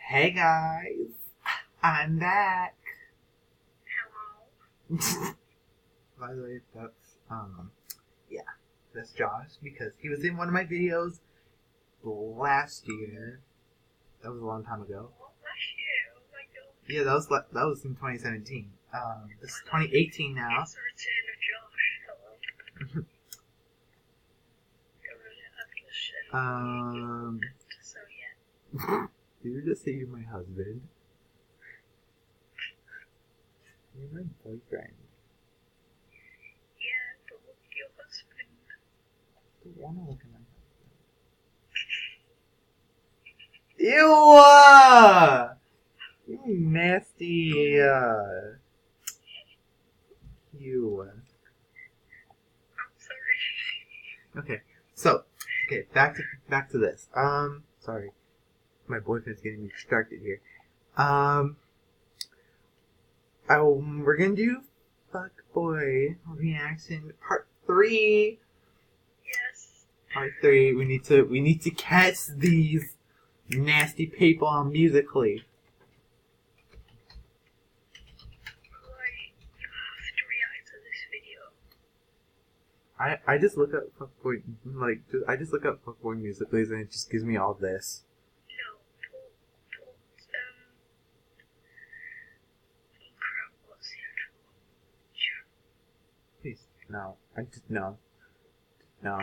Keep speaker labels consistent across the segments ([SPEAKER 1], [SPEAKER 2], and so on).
[SPEAKER 1] Hey guys, I'm back.
[SPEAKER 2] Hello.
[SPEAKER 1] By the way, that's Josh because he was in one of my videos last year. That was a long time ago.
[SPEAKER 2] Last year? Oh my god.
[SPEAKER 1] Yeah, that was in 2017. This is 2018 now.
[SPEAKER 2] It's return of Josh. Hello. So yeah.
[SPEAKER 1] Did you just say you're my husband? You're my boyfriend.
[SPEAKER 2] Yeah, but look at your husband.
[SPEAKER 1] I don't want to look at my husband. Ew! You nasty. You.
[SPEAKER 2] I'm sorry.
[SPEAKER 1] Okay, back to this. Sorry, my boyfriend's getting me distracted here. We're gonna do Fuckboy reaction part 3.
[SPEAKER 2] Yes.
[SPEAKER 1] Part 3. We need to catch these nasty people on Musically.
[SPEAKER 2] You have to react to this video.
[SPEAKER 1] I just look up Fuckboy I just look up Fuckboy Musically and it just gives me all this.
[SPEAKER 2] No, crap, what's the actual?
[SPEAKER 1] Please, no. No.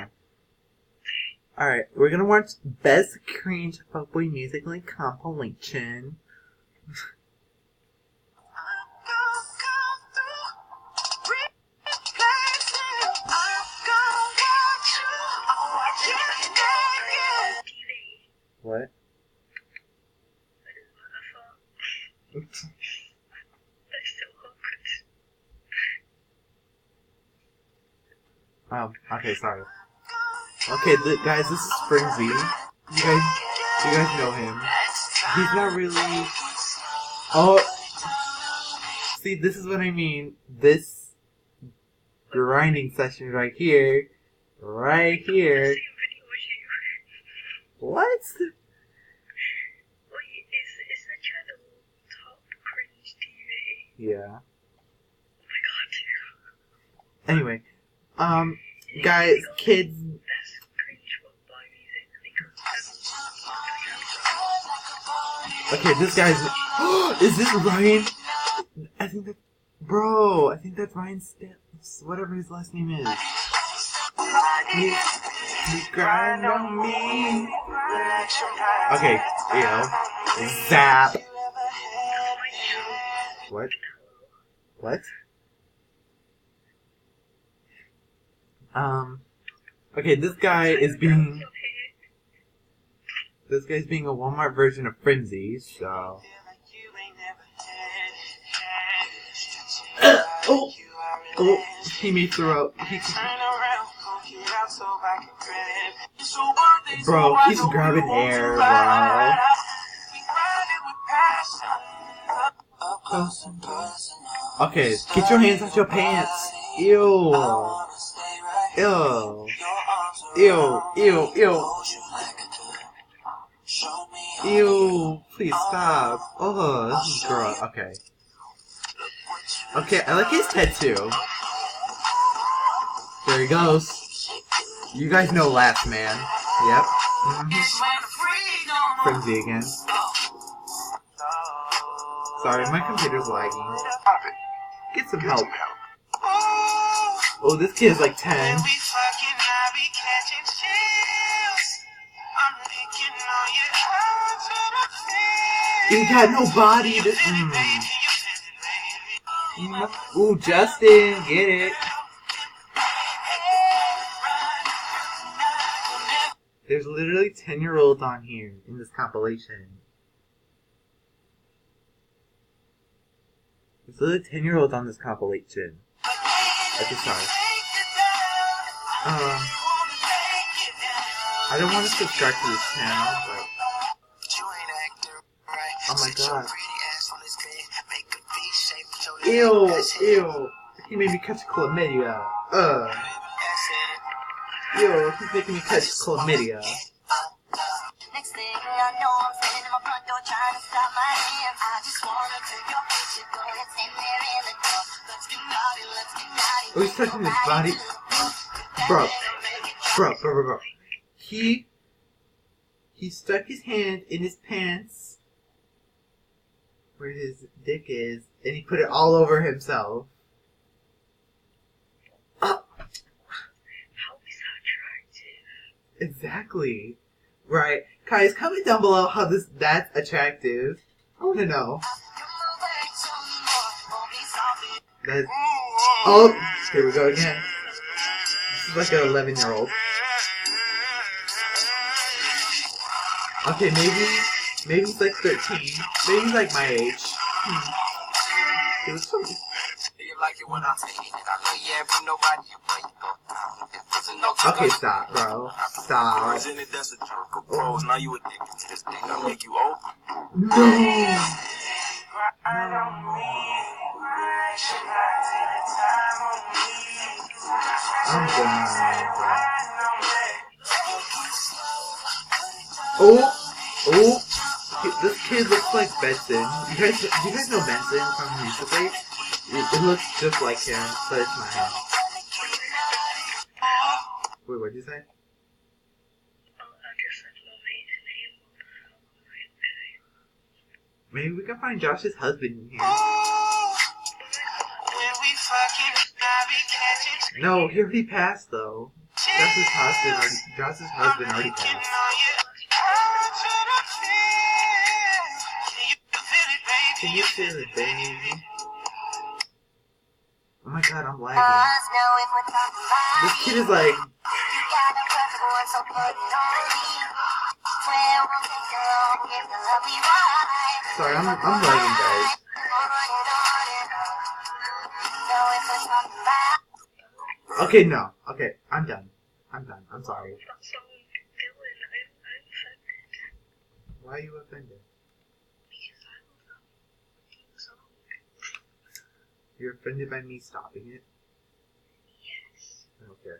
[SPEAKER 1] Alright, we're gonna watch Best Cringe Fuckboy Musically Compilation. What?
[SPEAKER 2] That's so awkward.
[SPEAKER 1] Okay, sorry. Okay, guys, this is Frenzy. You guys know him. He's not really... Oh! See, this is what I mean. This grinding session right here. Right here. What?
[SPEAKER 2] Wait, is that channel Top Cringe TV?
[SPEAKER 1] Yeah.
[SPEAKER 2] Oh my god.
[SPEAKER 1] Anyway, guys, kids...
[SPEAKER 2] Best cringe Fuckboy music.
[SPEAKER 1] Okay, this guy's... Is this Ryan? I think that... Bro, I think that's Ryan whatever his last name is. You grind on me. Okay, Zap. What? Okay, this guy's being a Walmart version of Frenzy, so... Oh, he may throw up. Bro, he's grabbing air, bro. Okay, get your hands out your pants. Ew. Ew. Ew. Ew. Ew. Ew. Please stop. Oh, this is gross. Okay. Okay, I like his tattoo. There he goes. You guys know Last Man. Yep. Frenzy again. Sorry, my computer's lagging. Get some help. Oh, this kid's like 10. He got no body to... Ooh, Justin, get it. There's literally 10-year-olds on here in this compilation. There's literally 10-year-olds on this compilation. Okay, sorry. I don't want to subscribe to this channel, but... Oh my god. Ew, ew. He made me catch chlamydia. Ew, he's making me catch chlamydia. Oh, he's touching his body. Bro. He stuck his hand in his pants where his dick is, and he put it all over himself.
[SPEAKER 2] How is that attractive?
[SPEAKER 1] Exactly. Right. Guys, comment down below how that's attractive. I want to know. That's, oh, here we go again. This is like an 11-year-old. Okay, maybe he's like 13. Maybe he's like my age. He looks so good. Okay, stop, bro. Stop. Oh. No. I'm done. Oh. This kid looks like Benson. Do you guys know Benson from Musically? It looks just like him, but it's not him. Wait, what did you say? Maybe we can find Josh's husband in here. No, he already passed though. Josh's husband already passed. Can you feel it, baby? Oh my god, I'm lagging. This kid is like... Sorry, I'm lagging, guys. Okay, no. Okay, I'm done. I'm sorry. Why are you offended? You're offended by me stopping it?
[SPEAKER 2] Yes.
[SPEAKER 1] Okay.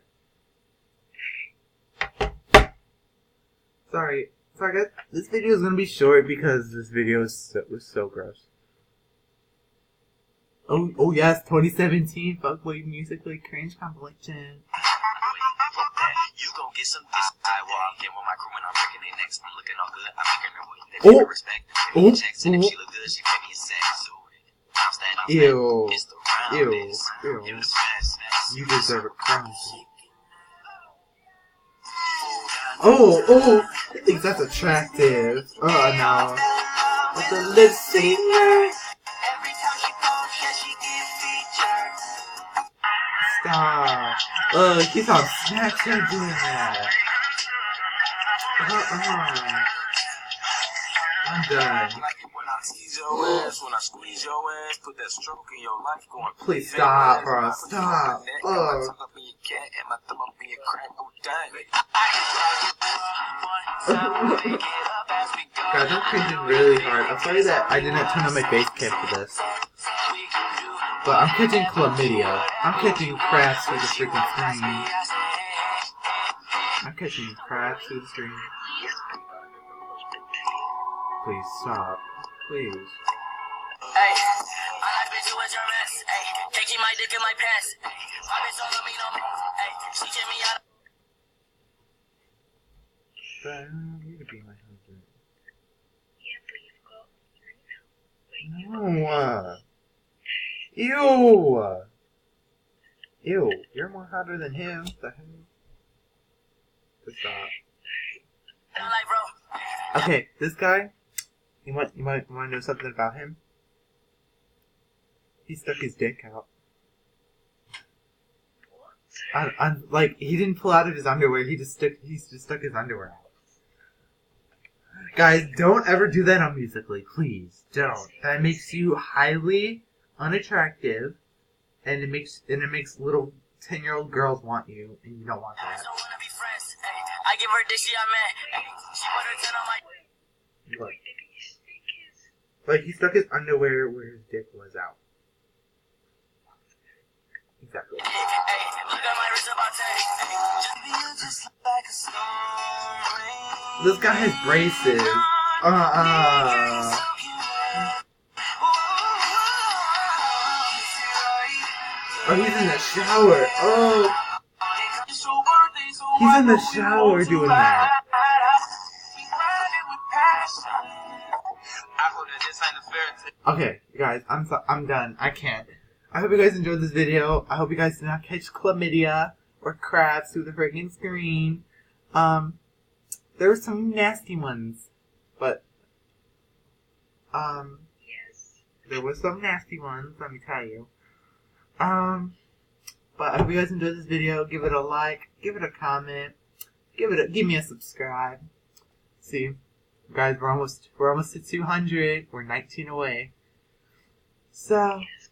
[SPEAKER 1] Sorry guys, this video is gonna be short because this video was so gross. Oh yes, 2017 Fuckboy Musically Cringe Compilation.
[SPEAKER 3] You gon' get some diss. I walk in with my crew when I'm breaking their necks. I'm looking all good. I'm making her with that respect. Give me a checks, and if she look good, she pay me a sex.
[SPEAKER 1] Ew. You deserve a crown. Oh, he thinks that's attractive. Oh no. With the lip singer. Stop. He's on Snapchat doing that. I'm done. Please stop, bro. Stop. Guys, I'm cringing really hard. I'm sorry that I did not turn on my face cam for this. But I'm catching chlamydia. I'm catching crabs through the freaking screen. I'm catching crabs through the screen. Please stop. Please.
[SPEAKER 3] Hey, I like bitch who was your mess. Hey, can't keep my dick in my pants. My bitch don't love me no more. Hey, she kicked me out.
[SPEAKER 1] But I don't need to be my husband. No. Ew. Ew. You're more hotter than him. What the hell? Just stop. Okay, this guy. You might know something about him. He stuck his dick out. Like he didn't pull out of his underwear. He just stuck his underwear out. Guys, don't ever do that on Musically, please. Don't. That makes you highly unattractive, and it makes little 10-year-old girls want you, and you don't want that.
[SPEAKER 3] I give her dick, she mad. She put her 10 on my.
[SPEAKER 1] What? Like he stuck his underwear where his dick was out. Exactly. This guy has braces. Oh, he's in the shower. Oh. He's in the shower doing that. Okay, guys, I'm done. I can't. I hope you guys enjoyed this video. I hope you guys did not catch chlamydia or crabs through the freaking screen. There were some nasty ones, but
[SPEAKER 2] Yes.
[SPEAKER 1] there were some nasty ones. Let me tell you. But I hope you guys enjoyed this video. Give it a like, give it a comment, give me a subscribe. See, guys, we're almost to 200. We're 19 away. So,
[SPEAKER 2] Yes.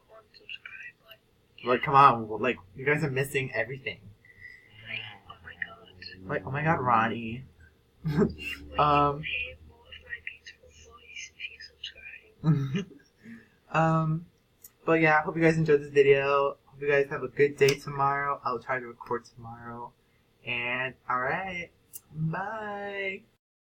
[SPEAKER 2] One subscribe.
[SPEAKER 1] like, come on, like, you guys are missing everything.
[SPEAKER 2] Like, oh my god.
[SPEAKER 1] Like, oh my god, Ronnie.
[SPEAKER 2] You pay more of my beautiful voice if you subscribe.
[SPEAKER 1] But yeah, I hope you guys enjoyed this video. Hope you guys have a good day tomorrow. I'll try to record tomorrow. And, alright, bye.